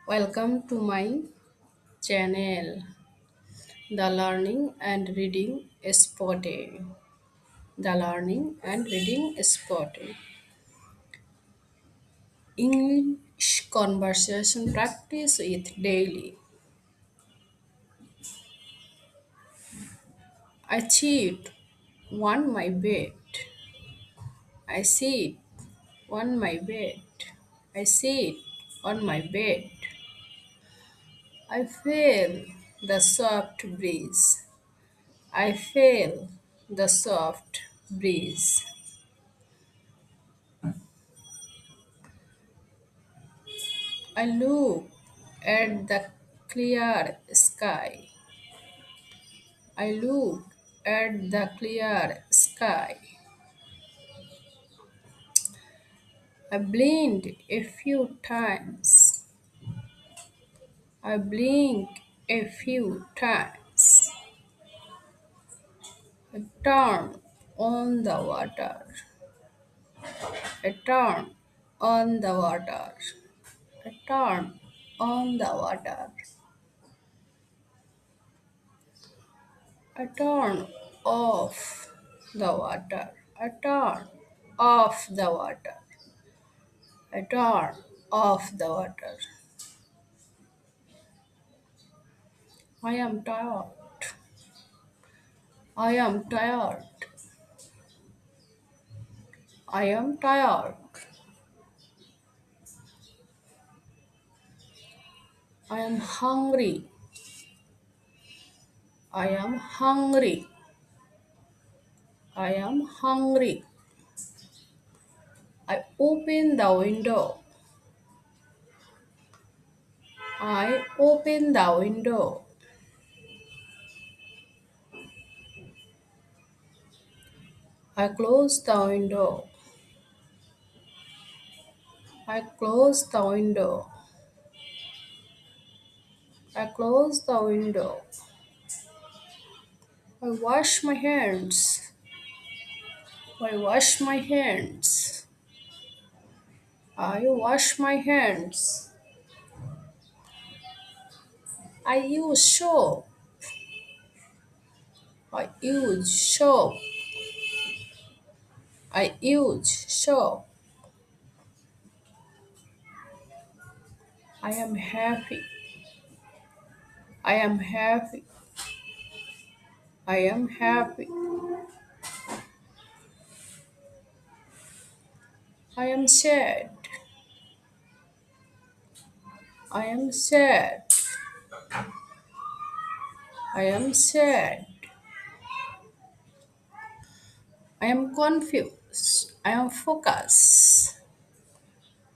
Welcome to my channel, The Learning and Reading Spotty. The Learning and Reading Spotty. English conversation practice with daily. I cheat on my bed. I sit on my bed. I sit on my bed. I feel the soft breeze. I feel the soft breeze. I look at the clear sky. I look at the clear sky. I blinked a few times. I blink a few times. I turn on the water. I turn on the water. I turn on the water. I turn off the water. I turn off the water. I turn off the water. I am tired. I am tired. I am tired. I am hungry. I am hungry. I am hungry. I open the window. I open the window. I close the window. I close the window. I close the window. I wash my hands. I wash my hands. I wash my hands. I use soap. I use soap. I use soap. I am happy. I am happy. I am happy. I am sad. I am sad. I am sad. I am confused. I am focused.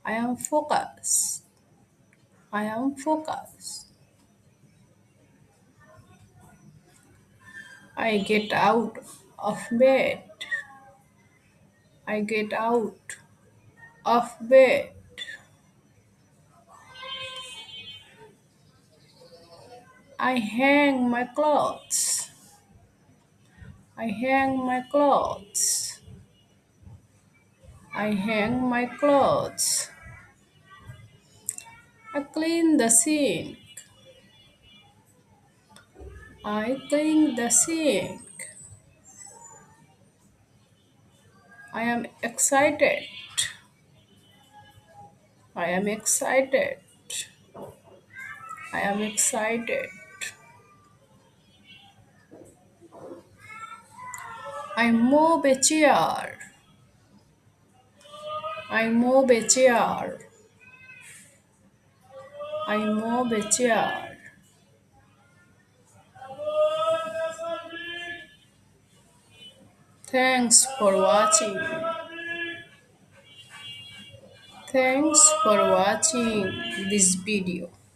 I am focused. I am focused. I get out of bed. I get out of bed. I hang my clothes. I hang my clothes. I hang my clothes. I clean the sink. I clean the sink. I am excited. I am excited. I am excited. I move a chair. I move a chair. I move a chair. Thanks for watching. Thanks for watching this video.